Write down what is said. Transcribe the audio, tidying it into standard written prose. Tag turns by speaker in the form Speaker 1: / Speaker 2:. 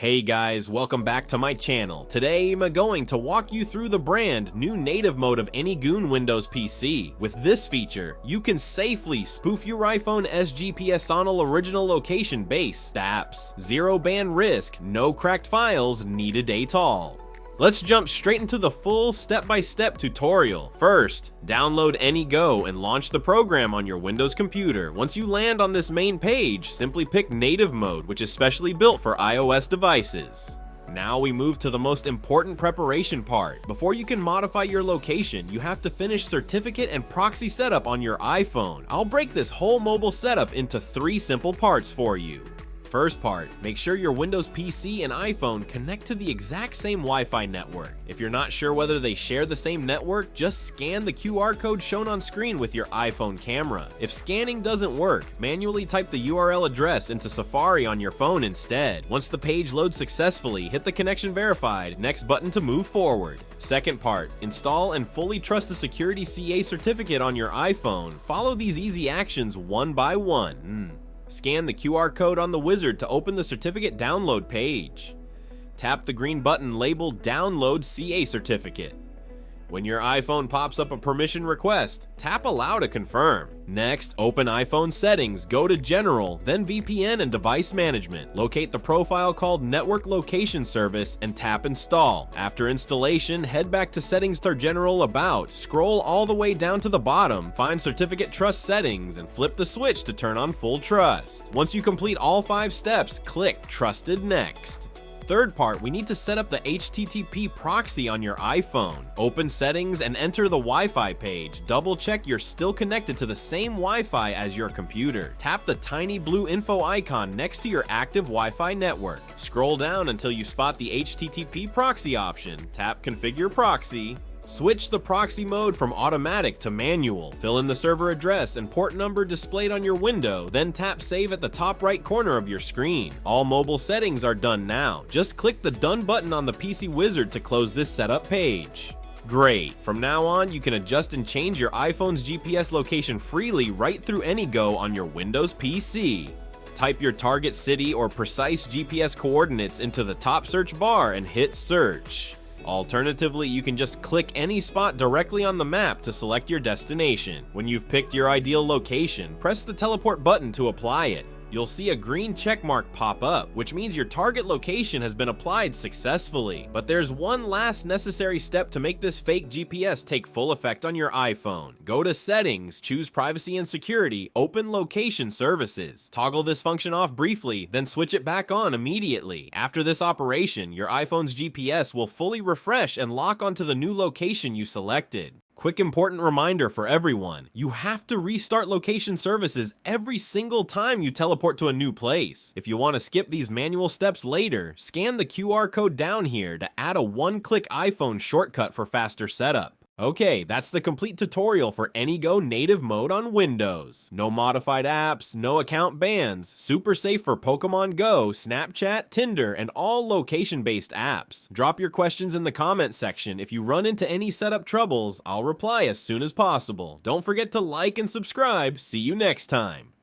Speaker 1: Hey guys, welcome back to my channel. Today I'm going to walk you through the brand new native mode of AnyGo Windows PC. With this feature, you can safely spoof your iPhone SGPS on original location-based apps. Zero band risk, no cracked files needed at all. Let's jump straight into the full step-by-step tutorial. First, download AnyGo and launch the program on your Windows computer. Once you land on this main page, simply pick native mode, which is specially built for iOS devices. Now we move to the most important preparation part. Before you can modify your location, you have to finish certificate and proxy setup on your iPhone. I'll break this whole mobile setup into 3 simple parts for you. First part, make sure your Windows PC and iPhone connect to the exact same Wi-Fi network. If you're not sure whether they share the same network, just scan the QR code shown on screen with your iPhone camera. If scanning doesn't work, manually type the URL address into Safari on your phone instead. Once the page loads successfully, hit the connection verified, next button to move forward. Second part, install and fully trust the security CA certificate on your iPhone. Follow these easy actions one by one. Scan the QR code on the wizard to open the certificate download page. Tap the green button labeled Download CA Certificate. When your iPhone pops up a permission request, tap Allow to confirm. Next, open iPhone settings, go to General, then VPN and Device Management. Locate the profile called Network Location Service and tap Install. After installation, head back to Settings to General About. Scroll all the way down to the bottom, find Certificate Trust Settings, and flip the switch to turn on Full Trust. Once you complete all 5 steps, click Trusted Next. Third part, we need to set up the HTTP proxy on your iPhone. Open Settings and enter the Wi-Fi page. Double check you're still connected to the same Wi-Fi as your computer. Tap the tiny blue info icon next to your active Wi-Fi network. Scroll down until you spot the HTTP proxy option. Tap Configure Proxy. Switch the proxy mode from automatic to manual. Fill in the server address and port number displayed on your window, then tap Save at the top right corner of your screen. All mobile settings are done now. Just click the Done button on the PC wizard to close this setup page. Great! From now on, you can adjust and change your iPhone's GPS location freely right through AnyGo on your Windows PC. Type your target city or precise GPS coordinates into the top search bar and hit Search. Alternatively, you can just click any spot directly on the map to select your destination. When you've picked your ideal location, press the teleport button to apply it. You'll see a green check mark pop up, which means your target location has been applied successfully. But there's one last necessary step to make this fake GPS take full effect on your iPhone. Go to Settings, choose Privacy and Security, open Location Services. Toggle this function off briefly, then switch it back on immediately. After this operation, your iPhone's GPS will fully refresh and lock onto the new location you selected. Quick important reminder for everyone, you have to restart location services every single time you teleport to a new place. If you want to skip these manual steps later, scan the QR code down here to add a one-click iPhone shortcut for faster setup. Okay, that's the complete tutorial for AnyGo native mode on Windows. No modified apps, no account bans, super safe for Pokemon Go, Snapchat, Tinder, and all location-based apps. Drop your questions in the comment section. If you run into any setup troubles, I'll reply as soon as possible. Don't forget to like and subscribe. See you next time.